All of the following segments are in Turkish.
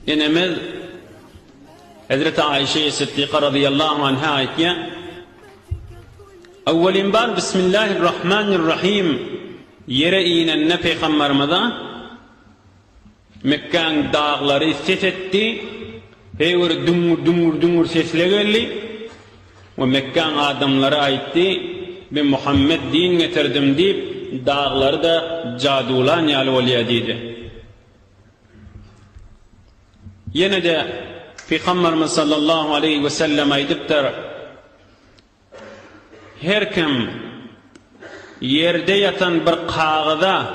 enemiz Hazreti Ayşe Sıddıka radıyallahu anha ayetken evvelin bar Bismillahirrahmanirrahim yere inen peygamberimize Mekke'nin dağları fethetti. Heyver dumur sesle geldi. Ve Mekke'nin adamları aytti. Ben Muhammed din getirdim deyip dağları da cadulan yalı oluyor dedi. Yine de Peygamberimiz sallallahu aleyhi ve sellem aydıptır. Her kim yerde yatan bir kağıda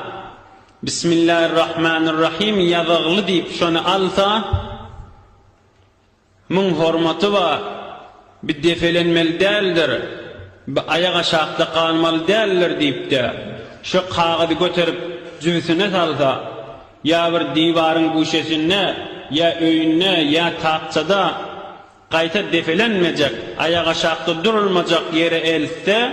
Bismillahirrahmanirrahim yazılı deyip şunu alsa mun hormatı var bir defelenmeli değildir, bir ayak aşağıda kalmalı değildir deyip de şu kağıdı götürüp cünsüne salsa ya bir divarın guşesine ya öyüne ya tahtçada kayta defelenmeyecek, ayak aşağıda durulmayacak yere else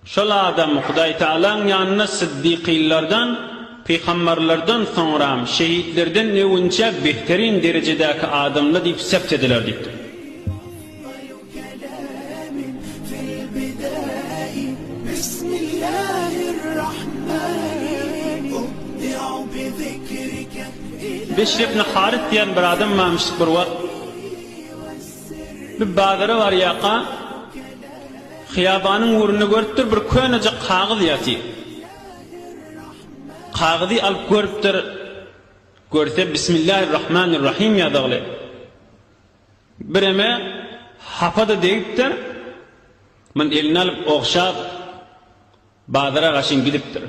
şol adam Huday Teala'nın yanına sıddıkîlardan, peygamberlerden sonra şehitlerden nevince behterin derecedeki adamla deyip sept ediler deyiptir. Beşir ibn Harit diyen bir adam varmıştık bir vakit. Bir bazarı var yaqa. Xiyabanın uğrunu görüptür, bir könece kağıt yatıyor. Kağıdı alıp görüptür, görse Bismillahirrahmanirrahim yazılı. Bireme hapada deyiptir, men elini alıp okşap, bazara kaşın gidiptir.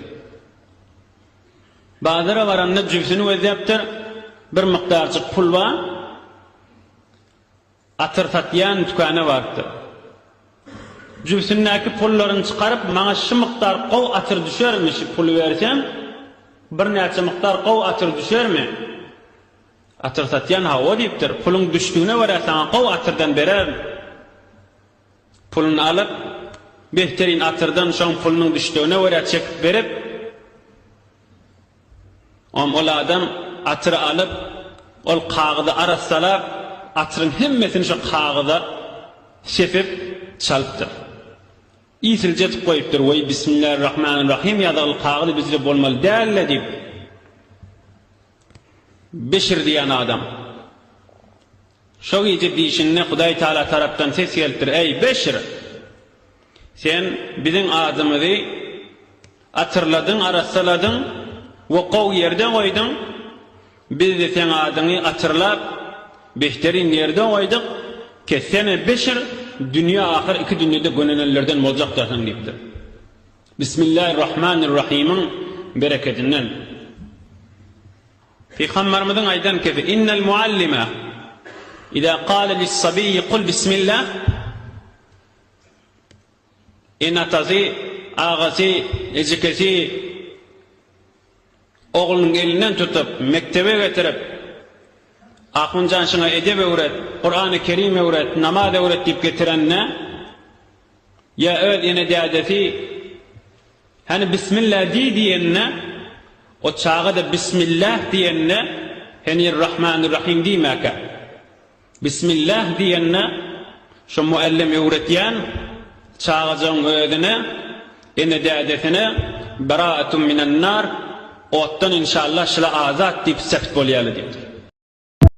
Bazara varanına cübsünü ödeyiptir, bir miktarcık pul var, atır satyan tükane vardır. Cübsündeki pullarını çıkarıp bana şu miktar kov atır düşermiş pulu versem bir neçe miktar kov atır düşer mi? Atır satyan hava deyiptir. Pulun düştüğüne var sana kov atırdan verer. Pulunu alıp behterin atırdan şu pulunun düştüğüne var çekip verip ol adam atırı alıp ol kağıdı arasalap atırın hemmesini şu kağıda şefip çalıptır. İyisilce koyuptur. Vay Bismillahirrahmanirrahim ya da kağıdı bizde bolmalı değerli deyip Beşir diyen adam şu iyice deyişinne Huday Teala taraftan ses geltir. Ey Beşir, sen bizim adımızı atırladın, arasaladın ve kov yerden koydun. Biz de sen adını atırlap behterin yerden koyduk. Kessene Beşir dünya ahir iki dünyada gönenlerden olacak dersen deyiptir. Bismillahirrahmanirrahim'in bereketinden. Peygamberimizin aydan kefi innel muallime İza kâle lissabiyyi kul bismillah atası, ağası, ecikesi oğlunun elinden tutup mektebe getirip Akın şuna edeb öğret, Kur'an-ı Kerim öğret, namaz öğret deyip getirenine ya öyle yine dedesi hani Bismillah diyenine o çağı da Bismillah diyenine hani Rahmanirrahim diyemeka Bismillah diyenine şu muallim öğretiyen çağıcın öğüdüne yine dedesine beraatun minen nar ottan inşallah şila azat deyip sept bolyalı deyip